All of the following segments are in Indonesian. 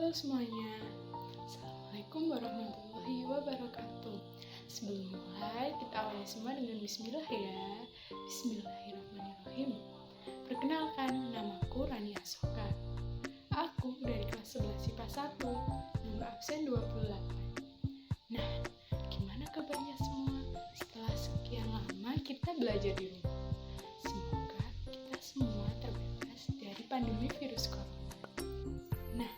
Halo semuanya, Assalamualaikum warahmatullahi wabarakatuh. Sebelum mulai, kita awali semua dengan bismillah ya. Bismillahirrahmanirrahim. Perkenalkan, namaku Rania Soka. Aku dari kelas 11 IPA 1, nomor absen 28. Nah, gimana kabarnya semua? Setelah sekian lama kita belajar di rumah. Semoga kita semua terbebas dari pandemi virus corona. Nah,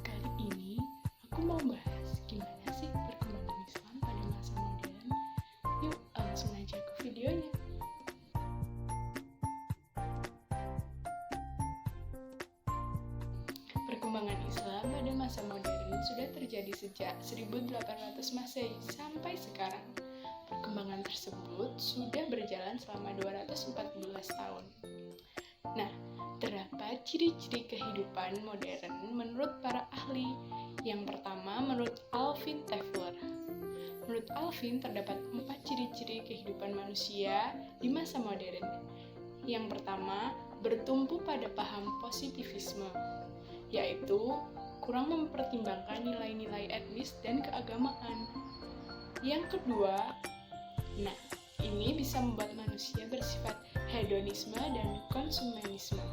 kali ini aku mau bahas gimana sih perkembangan Islam pada masa modern. Yuk, langsung aja ke videonya. Perkembangan Islam pada masa modern sudah terjadi sejak 1800 Masehi sampai sekarang. Perkembangan tersebut sudah berjalan selama 214 tahun. Nah, terdapat ciri-ciri kehidupan modern menurut para ahli. Yang pertama, menurut Alvin Toffler. Menurut Alvin, terdapat 4 ciri-ciri kehidupan manusia di masa modern. Yang pertama, bertumpu pada paham positivisme, yaitu kurang mempertimbangkan nilai-nilai etnis dan keagamaan. Yang kedua, ini bisa membuat manusia bersifat hedonisme dan konsumenisme.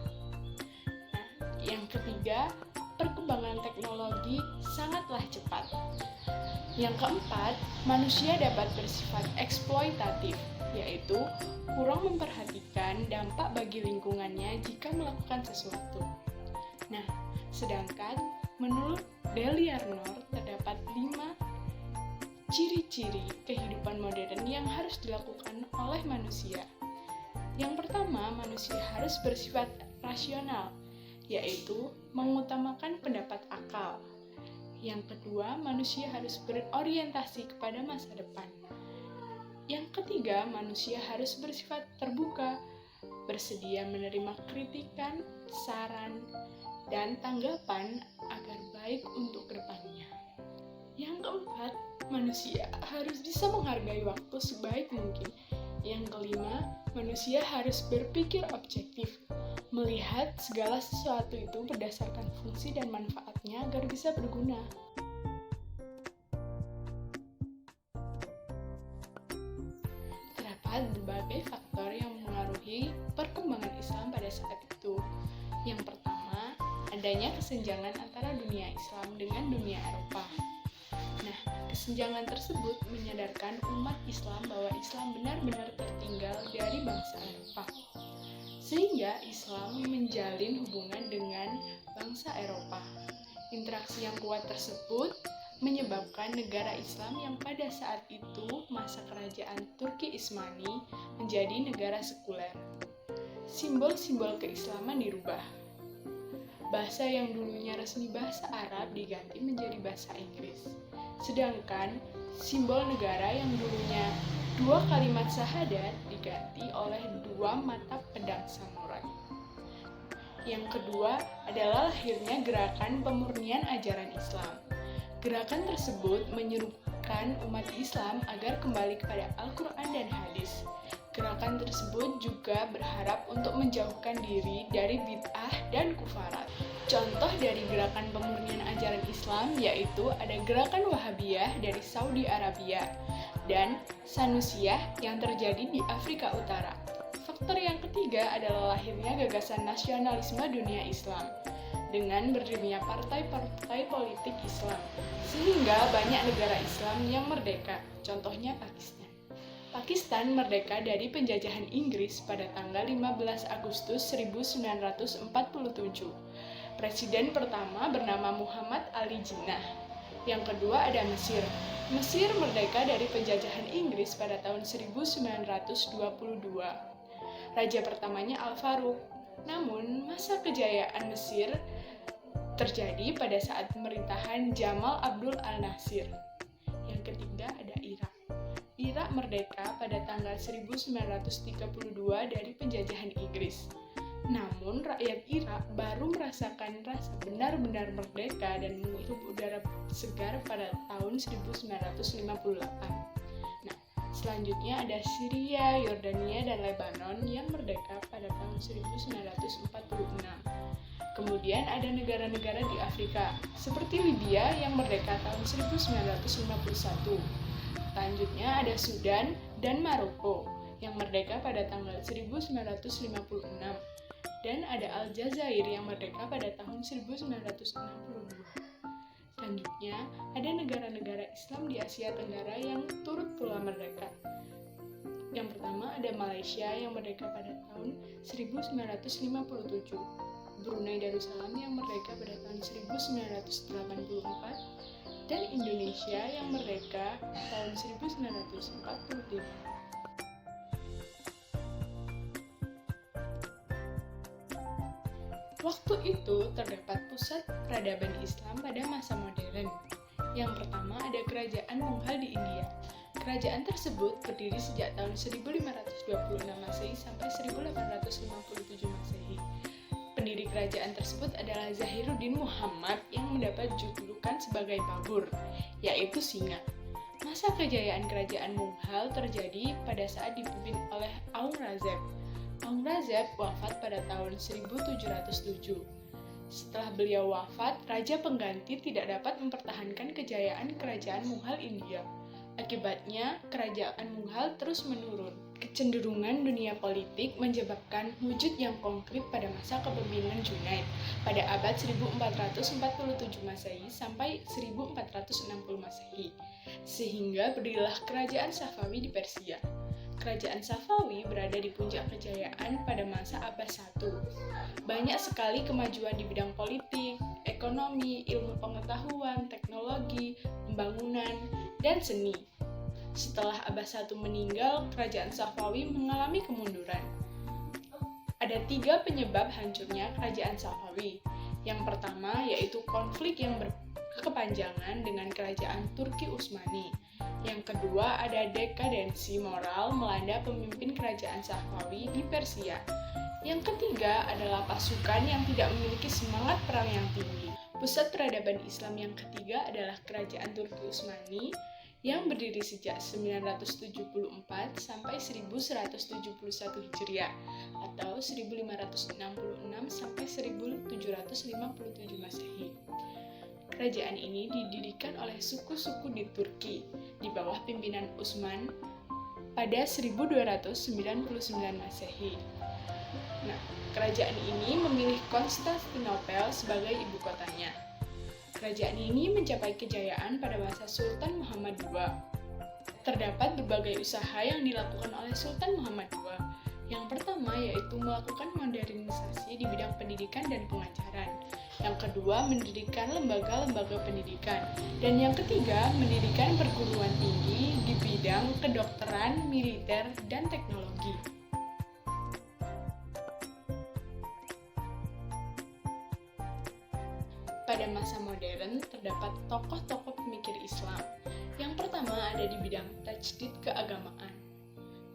Yang ketiga, perkembangan teknologi sangatlah cepat. Yang keempat, manusia dapat bersifat eksploitatif, yaitu kurang memperhatikan dampak bagi lingkungannya jika melakukan sesuatu. Nah, sedangkan menurut Deliarnor terdapat 5 ciri-ciri kehidupan modern yang harus dilakukan oleh manusia. Yang pertama, manusia harus bersifat rasional, yaitu mengutamakan pendapat akal. Yang kedua, manusia harus berorientasi kepada masa depan. Yang ketiga, manusia harus bersifat terbuka, bersedia menerima kritikan, saran, dan tanggapan agar baik untuk kedepannya. Yang keempat, manusia harus bisa menghargai waktu sebaik mungkin. Yang kelima, manusia harus berpikir objektif, melihat segala sesuatu itu berdasarkan fungsi dan manfaatnya agar bisa berguna. Terdapat berbagai faktor yang mengaruhi perkembangan Islam pada saat itu. Yang pertama, adanya kesenjangan antara dunia Islam dengan dunia Eropa. Kesenjangan tersebut menyadarkan umat Islam bahwa Islam benar-benar tertinggal dari bangsa Eropa. Sehingga Islam menjalin hubungan dengan bangsa Eropa. Interaksi yang kuat tersebut menyebabkan negara Islam yang pada saat itu masa kerajaan Turki Utsmani menjadi negara sekuler. Simbol-simbol keislaman dirubah. Bahasa yang dulunya resmi bahasa Arab diganti menjadi bahasa Inggris. Sedangkan simbol negara yang dulunya 2 kalimat syahadat diganti oleh 2 mata pedang samurai. Yang kedua adalah lahirnya gerakan pemurnian ajaran Islam. Gerakan tersebut menyerukan umat Islam agar kembali kepada Al-Quran dan hadis. Gerakan tersebut juga berharap untuk menjauhkan diri dari bid'ah dan kufarat. Contoh dari gerakan pemurnian ajaran Islam yaitu ada gerakan Wahabiyah dari Saudi Arabia dan Sanusiyah yang terjadi di Afrika Utara. Faktor yang ketiga adalah lahirnya gagasan nasionalisme dunia Islam dengan berdirinya partai-partai politik Islam, sehingga banyak negara Islam yang merdeka, contohnya Pakistan. Pakistan merdeka dari penjajahan Inggris pada tanggal 15 Agustus 1947. Presiden pertama bernama Muhammad Ali Jinnah. Yang kedua ada Mesir. Mesir merdeka dari penjajahan Inggris pada tahun 1922. Raja pertamanya Al-Faruq. Namun, masa kejayaan Mesir terjadi pada saat pemerintahan Jamal Abdul Al-Nasir. Yang ketiga ada Irak. Irak merdeka pada tanggal 1932 dari penjajahan Inggris. Namun, rakyat Irak baru merasakan rasa benar-benar merdeka dan menghirup udara segar pada tahun 1958. Selanjutnya ada Syria, Yordania, dan Lebanon yang merdeka pada tahun 1946. Kemudian ada negara-negara di Afrika, seperti Libya yang merdeka tahun 1951. Selanjutnya ada Sudan dan Maroko yang merdeka pada tanggal 1956. Dan ada Aljazair yang merdeka pada tahun 1962. Selanjutnya, ada negara-negara Islam di Asia Tenggara yang turut pula merdeka. Yang pertama ada Malaysia yang merdeka pada tahun 1957, Brunei Darussalam yang merdeka pada tahun 1984, dan Indonesia yang merdeka tahun 1945. Waktu itu terdapat pusat peradaban Islam pada masa modern. Yang pertama ada Kerajaan Mughal di India. Kerajaan tersebut berdiri sejak tahun 1526 Masehi sampai 1857 Masehi. Pendiri kerajaan tersebut adalah Zahiruddin Muhammad yang mendapat julukan sebagai Babur, yaitu singa. Masa kejayaan kerajaan Mughal terjadi pada saat dipimpin oleh Aurangzeb. Aurangzeb wafat pada tahun 1707. Setelah beliau wafat, raja pengganti tidak dapat mempertahankan kejayaan kerajaan Mughal India. Akibatnya, kerajaan Mughal terus menurun. Kecenderungan dunia politik menyebabkan wujud yang konkret pada masa kepemimpinan Junaid pada abad 1447 Masehi sampai 1460 Masehi, sehingga berdirilah kerajaan Safawi di Persia. Kerajaan Safawi berada di puncak kejayaan pada masa Abbas I. Banyak sekali kemajuan di bidang politik, ekonomi, ilmu pengetahuan, teknologi, pembangunan, dan seni. Setelah Abbas I meninggal, kerajaan Safawi mengalami kemunduran. Ada 3 penyebab hancurnya kerajaan Safawi. Yang pertama yaitu konflik yang berkepanjangan dengan kerajaan Turki Utsmani. Yang kedua ada dekadensi moral melanda pemimpin kerajaan Safawi di Persia. Yang ketiga adalah pasukan yang tidak memiliki semangat perang yang tinggi. Pusat peradaban Islam yang ketiga adalah kerajaan Turki Utsmani yang berdiri sejak 974 sampai 1171 Hijriah atau 1566 sampai 1757 Masehi. Kerajaan ini didirikan oleh suku-suku di Turki di bawah pimpinan Utsman pada 1299 Masehi. Nah, kerajaan ini memilih Konstantinopel sebagai ibu kotanya. Kerajaan ini mencapai kejayaan pada masa Sultan Muhammad II. Terdapat berbagai usaha yang dilakukan oleh Sultan Muhammad II. Yang pertama yaitu melakukan modernisasi di bidang pendidikan dan pengajaran. Yang kedua, mendirikan lembaga-lembaga pendidikan. Dan yang ketiga, mendirikan perguruan tinggi di bidang kedokteran, militer, dan teknologi. Pada masa modern, terdapat tokoh-tokoh pemikir Islam. Yang pertama ada di bidang tajdid keagamaan.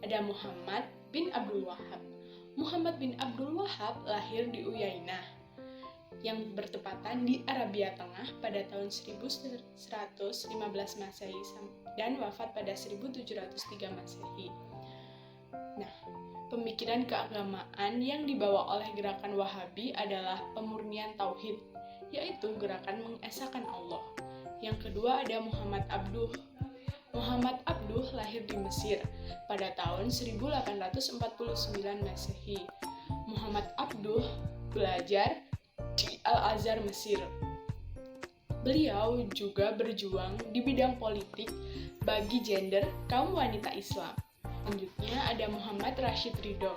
Ada Muhammad bin Abdul Wahhab. Muhammad bin Abdul Wahhab lahir di Uyainah yang bertepatan di Arabia Tengah pada tahun 1115 Masehi dan wafat pada 1703 Masehi. Nah, pemikiran keagamaan yang dibawa oleh gerakan Wahabi adalah pemurnian tauhid, yaitu gerakan mengesahkan Allah. Yang kedua ada Muhammad Abduh. Muhammad Abduh lahir di Mesir pada tahun 1849 Masehi. Muhammad Abduh belajar di Al-Azhar Mesir. Beliau juga berjuang di bidang politik bagi gender kaum wanita Islam. Selanjutnya ada Muhammad Rashid Ridho.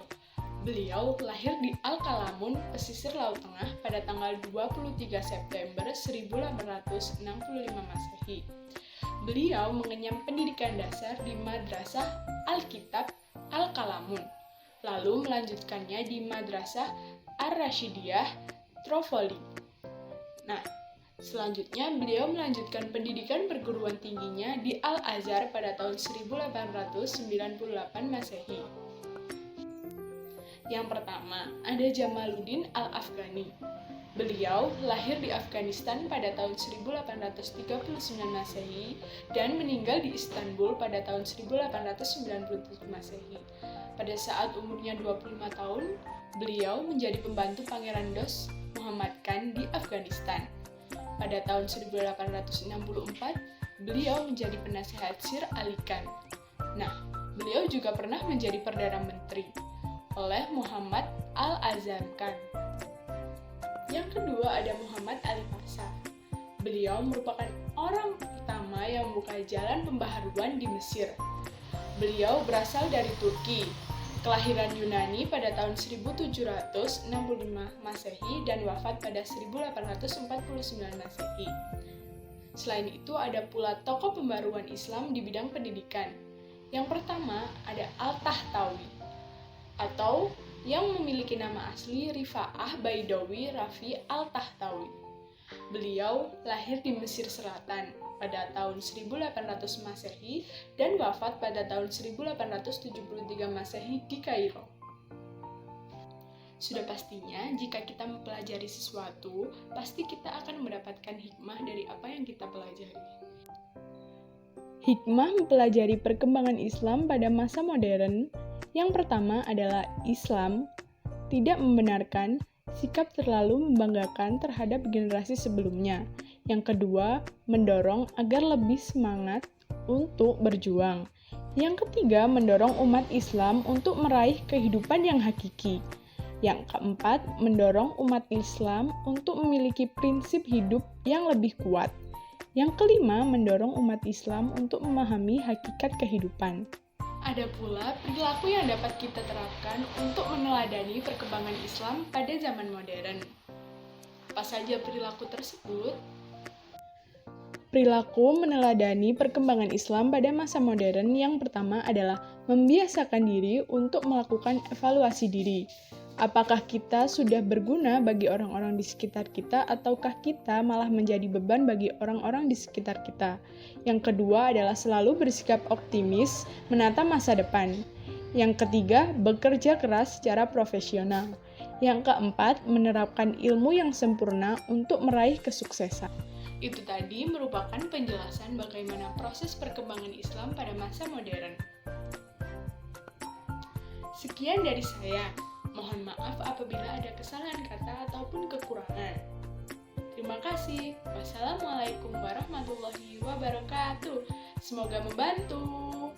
Beliau lahir di Al-Qalamun, pesisir Laut Tengah pada tanggal 23 September 1865 Masehi. Beliau mengenyam pendidikan dasar di Madrasah Al-Kitab Al-Qalamun, lalu melanjutkannya di Madrasah Ar-Rasyidiyah Tripoli. Nah, selanjutnya beliau melanjutkan pendidikan perguruan tingginya di Al-Azhar pada tahun 1898 Masehi. Yang pertama, ada Jamaluddin Al-Afghani. Beliau lahir di Afghanistan pada tahun 1839 Masehi dan meninggal di Istanbul pada tahun 1897 Masehi. Pada saat umurnya 25 tahun, beliau menjadi pembantu Pangeran Dost Muhammad Khan di Afghanistan. Pada tahun 1864, beliau menjadi penasehat Sir Ali Khan. Nah, beliau juga pernah menjadi Perdana Menteri oleh Muhammad Al-Azhar Khan. Yang kedua ada Muhammad Ali Pasha. Beliau merupakan orang pertama yang membuka jalan pembaharuan di Mesir. Beliau berasal dari Turki, kelahiran Yunani pada tahun 1765 Masehi dan wafat pada 1849 Masehi. Selain itu ada pula tokoh pembaruan Islam di bidang pendidikan. Yang pertama ada Al-Tahtawi atau yang memiliki nama asli Rifa'ah Baidawi Rafi Al-Tahtawi. Beliau lahir di Mesir Selatan pada tahun 1800 Masehi dan wafat pada tahun 1873 Masehi di Kairo. Sudah pastinya, jika kita mempelajari sesuatu, pasti kita akan mendapatkan hikmah dari apa yang kita pelajari. Hikmah mempelajari perkembangan Islam pada masa modern. Yang pertama adalah Islam tidak membenarkan sikap terlalu membanggakan terhadap generasi sebelumnya. Yang kedua, mendorong agar lebih semangat untuk berjuang. Yang ketiga, mendorong umat Islam untuk meraih kehidupan yang hakiki. Yang keempat, mendorong umat Islam untuk memiliki prinsip hidup yang lebih kuat. Yang kelima, mendorong umat Islam untuk memahami hakikat kehidupan. Ada pula perilaku yang dapat kita terapkan untuk meneladani perkembangan Islam pada zaman modern. Apa saja perilaku tersebut? Perilaku meneladani perkembangan Islam pada masa modern yang pertama adalah membiasakan diri untuk melakukan evaluasi diri. Apakah kita sudah berguna bagi orang-orang di sekitar kita ataukah kita malah menjadi beban bagi orang-orang di sekitar kita? Yang kedua adalah selalu bersikap optimis menata masa depan. Yang ketiga, bekerja keras secara profesional. Yang keempat, menerapkan ilmu yang sempurna untuk meraih kesuksesan. Itu tadi merupakan penjelasan bagaimana proses perkembangan Islam pada masa modern. Sekian dari saya. Mohon maaf apabila ada kesalahan kata ataupun kekurangan. Terima kasih. Wassalamualaikum warahmatullahi wabarakatuh. Semoga membantu.